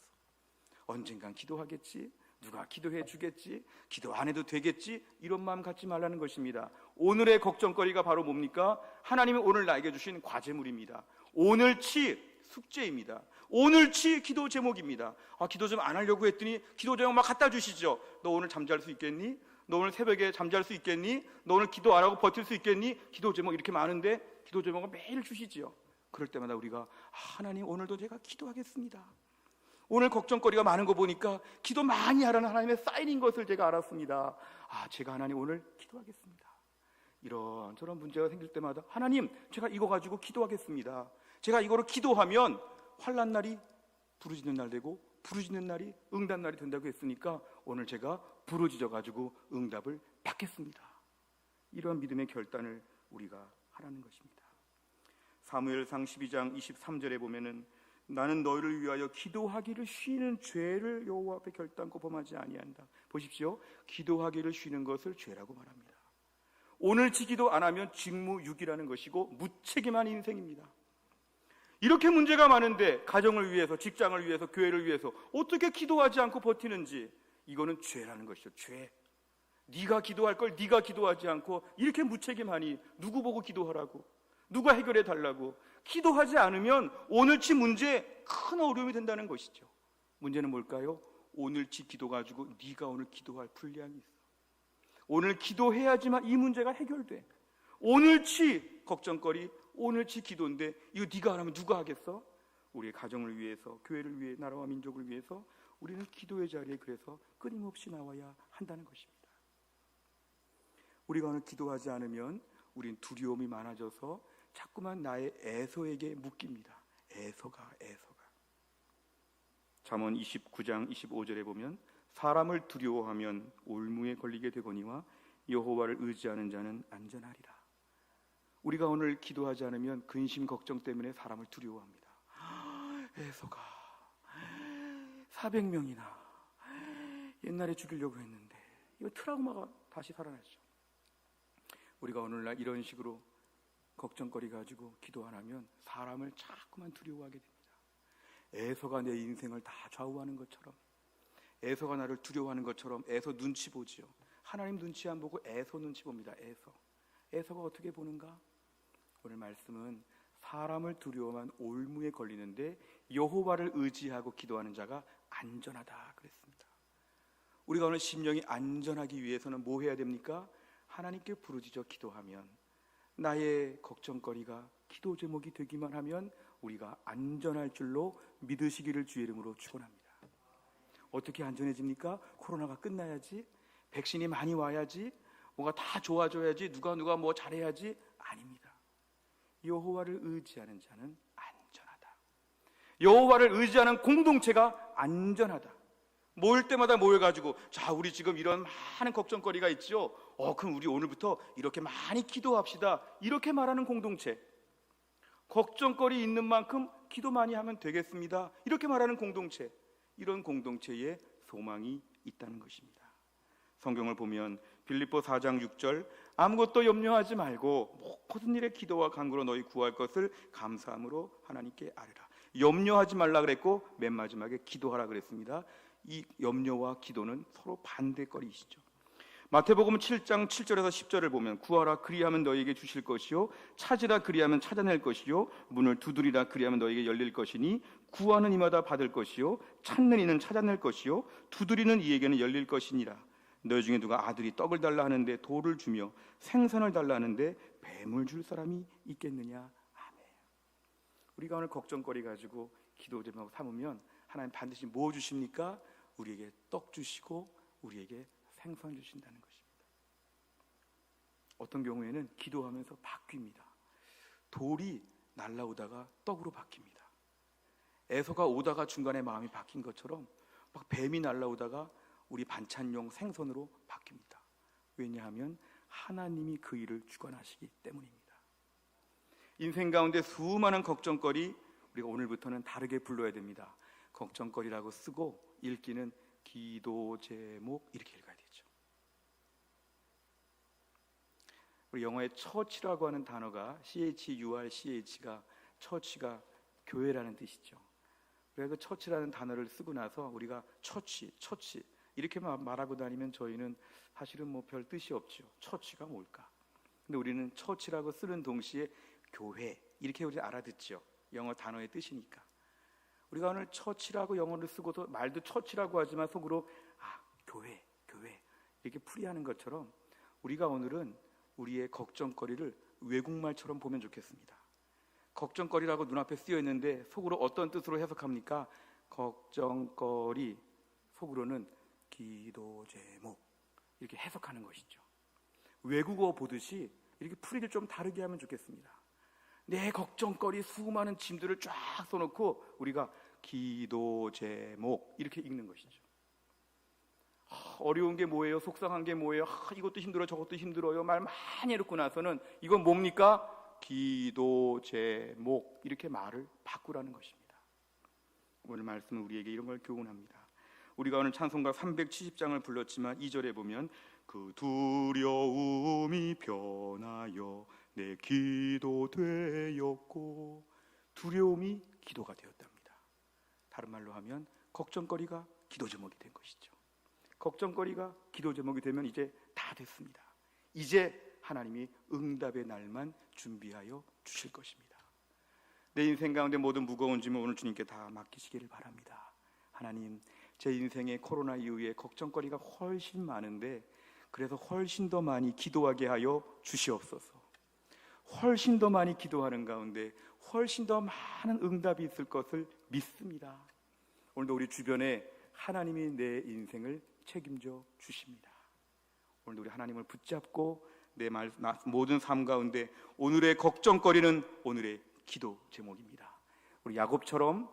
언젠간 기도하겠지, 누가 기도해 주겠지, 기도 안 해도 되겠지, 이런 마음 갖지 말라는 것입니다. 오늘의 걱정거리가 바로 뭡니까? 하나님이 오늘 나에게 주신 과제물입니다. 오늘치 숙제입니다. 오늘치 기도 제목입니다. 기도 좀 안 하려고 했더니 기도 제목 막 갖다 주시죠. 너 오늘 잠잘 수 있겠니? 너 오늘 새벽에 잠잘 수 있겠니? 너 오늘 기도 안 하고 버틸 수 있겠니? 기도 제목 이렇게 많은데 기도 제목을 매일 주시지요. 그럴 때마다 우리가 하나님 오늘도 제가 기도하겠습니다. 오늘 걱정거리가 많은 거 보니까 기도 많이 하라는 하나님의 사인인 것을 제가 알았습니다. 제가 하나님 오늘 기도하겠습니다. 이런저런 문제가 생길 때마다 하나님 제가 이거 가지고 기도하겠습니다. 제가 이거로 기도하면 환난 날이 부르짖는 날 되고 부르짖는 날이 응답 날이 된다고 했으니까 오늘 제가 부르짖어 가지고 응답을 받겠습니다. 이런 믿음의 결단을 우리가 하라는 것입니다. 사무엘상 12장 23절에 보면은 나는 너희를 위하여 기도하기를 쉬는 죄를 여호와 앞에 결단코 범하지 아니한다. 보십시오. 기도하기를 쉬는 것을 죄라고 말합니다. 오늘치 기도 안 하면 직무유기라는 것이고 무책임한 인생입니다. 이렇게 문제가 많은데 가정을 위해서, 직장을 위해서, 교회를 위해서 어떻게 기도하지 않고 버티는지, 이거는 죄라는 것이죠. 죄. 네가 기도할 걸 네가 기도하지 않고 이렇게 무책임하니 누구 보고 기도하라고, 누가 해결해 달라고. 기도하지 않으면 오늘치 문제에 큰 어려움이 된다는 것이죠. 문제는 뭘까요? 오늘치 기도 가지고 네가 오늘 기도할 분량이 있어. 오늘 기도해야지만 이 문제가 해결돼. 오늘치 걱정거리, 오늘치 기도인데 이거 네가 안 하면 누가 하겠어? 우리의 가정을 위해서, 교회를 위해, 나라와 민족을 위해서 우리는 기도의 자리에 그래서 끊임없이 나와야 한다는 것입니다. 우리가 오늘 기도하지 않으면 우린 두려움이 많아져서 자꾸만 나의 애서에게 묶입니다. 애서가. 잠언 29장 25절에 보면 사람을 두려워하면 올무에 걸리게 되거니와 여호와를 의지하는 자는 안전하리라. 우리가 오늘 기도하지 않으면 근심 걱정 때문에 사람을 두려워합니다. 애서가 400명이나 옛날에 죽이려고 했는데 이거 트라우마가 다시 살아나죠. 우리가 오늘날 이런 식으로 걱정거리 가지고 기도 안 하면 사람을 자꾸만 두려워하게 됩니다. 애서가 내 인생을 다 좌우하는 것처럼, 애서가 나를 두려워하는 것처럼 애서 눈치 보지요. 하나님 눈치 안 보고 애서 눈치 봅니다. 애서가 어떻게 보는가? 오늘 말씀은 사람을 두려워한 올무에 걸리는데 여호와를 의지하고 기도하는 자가 안전하다 그랬습니다. 우리가 오늘 심령이 안전하기 위해서는 뭐 해야 됩니까? 하나님께 부르짖어 기도하면, 나의 걱정거리가 기도 제목이 되기만 하면 우리가 안전할 줄로 믿으시기를 주의 이름으로 축원합니다. 어떻게 안전해집니까? 코로나가 끝나야지, 백신이 많이 와야지, 뭐가 다 좋아져야지, 누가 뭐 잘해야지, 아닙니다. 여호와를 의지하는 자는 안전하다. 여호와를 의지하는 공동체가 안전하다. 모일 때마다 모여가지고 자, 우리 지금 이런 많은 걱정거리가 있죠. 그럼 우리 오늘부터 이렇게 많이 기도합시다. 이렇게 말하는 공동체. 걱정거리 있는 만큼 기도 많이 하면 되겠습니다. 이렇게 말하는 공동체. 이런 공동체에 소망이 있다는 것입니다. 성경을 보면 빌립보 4장 6절 아무것도 염려하지 말고 모든 일에 기도와 간구로 너희 구할 것을 감사함으로 하나님께 아뢰라. 염려하지 말라 그랬고 맨 마지막에 기도하라 그랬습니다. 이 염려와 기도는 서로 반대거리이시죠. 마태복음 7장 7절에서 10절을 보면 구하라 그리하면 너희에게 주실 것이요 찾으라 그리하면 찾아낼 것이요 문을 두드리라 그리하면 너희에게 열릴 것이니 구하는 이마다 받을 것이요 찾는 이는 찾아낼 것이요 두드리는 이에게는 열릴 것이니라. 너희 중에 누가 아들이 떡을 달라 하는데 돌을 주며 생선을 달라 하는데 뱀을 줄 사람이 있겠느냐. 아멘. 우리가 오늘 걱정거리 가지고 기도 제목 삼으면 하나님 반드시 뭐 주십니까? 우리에게 떡 주시고 우리에게 생선 주신다는 것입니다. 어떤 경우에는 기도하면서 바뀝니다. 돌이 날라오다가 떡으로 바뀝니다. 에서가 오다가 중간에 마음이 바뀐 것처럼 막 뱀이 날라오다가 우리 반찬용 생선으로 바뀝니다. 왜냐하면 하나님이 그 일을 주관하시기 때문입니다. 인생 가운데 수많은 걱정거리 우리가 오늘부터는 다르게 불러야 됩니다. 걱정거리라고 쓰고 읽기는 기도 제목 이렇게 읽어야 되죠. 우리 영어의 처치라고 하는 단어가 CHURCH가 처치가 교회라는 뜻이죠. 그래서 처치라는 단어를 쓰고 나서 우리가 처치 이렇게 말하고 다니면 저희는 사실은 뭐 별 뜻이 없죠. 처치가 뭘까? 근데 우리는 처치라고 쓰는 동시에 교회 이렇게 우리 알아듣죠. 영어 단어의 뜻이니까. 우리가 오늘 처치라고 영어를 쓰고도 말도 처치라고 하지만 속으로 교회 이렇게 풀이하는 것처럼 우리가 오늘은 우리의 걱정거리를 외국말처럼 보면 좋겠습니다. 걱정거리라고 눈앞에 쓰여 있는데 속으로 어떤 뜻으로 해석합니까? 걱정거리 속으로는 기도 제목 이렇게 해석하는 것이죠. 외국어 보듯이 이렇게 풀이를 좀 다르게 하면 좋겠습니다. 내 걱정거리 수많은 짐들을 쫙 써놓고 우리가 기도 제목 이렇게 읽는 것이죠. 어려운 게 뭐예요? 속상한 게 뭐예요? 이것도 힘들어 저것도 힘들어요. 말 많이 해놓고 나서는 이건 뭡니까? 기도 제목 이렇게 말을 바꾸라는 것입니다. 오늘 말씀은 우리에게 이런 걸 교훈합니다. 우리가 오늘 찬송가 370장을 불렀지만 2절에 보면 그 두려움이 변하여 내 기도 되었고 두려움이 기도가 되었답니다. 다른 말로 하면 걱정거리가 기도 제목이 된 것이죠. 걱정거리가 기도 제목이 되면 이제 다 됐습니다. 이제 하나님이 응답의 날만 준비하여 주실 것입니다. 내 인생 가운데 모든 무거운 짐을 오늘 주님께 다 맡기시기를 바랍니다. 하나님, 제 인생의 코로나 이후에 걱정거리가 훨씬 많은데 그래서 훨씬 더 많이 기도하게 하여 주시옵소서. 훨씬 더 많이 기도하는 가운데 훨씬 더 많은 응답이 있을 것을 믿습니다. 오늘도 우리 주변에 하나님이 내 인생을 책임져 주십니다. 오늘도 우리 하나님을 붙잡고 내 모든 삶 가운데 오늘의 걱정거리는 오늘의 기도 제목입니다. 우리 야곱처럼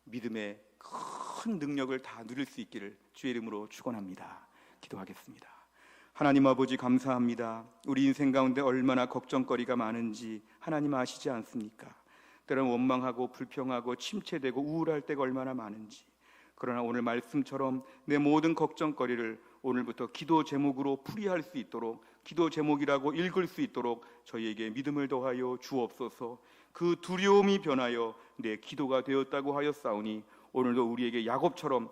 믿음의 큰 능력을 다 누릴 수 있기를 주의 이름으로 축원합니다. 기도하겠습니다. 하나님 아버지 감사합니다. 우리 인생 가운데 얼마나 걱정거리가 많은지 하나님 아시지 않습니까? 때로는 원망하고 불평하고 침체되고 우울할 때가 얼마나 많은지. 그러나 오늘 말씀처럼 내 모든 걱정거리를 오늘부터 기도 제목으로 풀이할 수 있도록 기도 제목이라고 읽을 수 있도록 저희에게 믿음을 더하여 주옵소서. 그 두려움이 변하여 내 기도가 되었다고 하였사오니 오늘도 우리에게 야곱처럼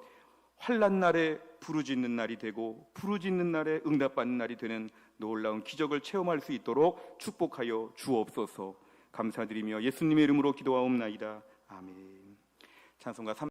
환난 날에 부르짖는 날이 되고 부르짖는 날에 응답받는 날이 되는 놀라운 기적을 체험할 수 있도록 축복하여 주옵소서. 감사드리며 예수님의 이름으로 기도하옵나이다. 아멘. 찬송가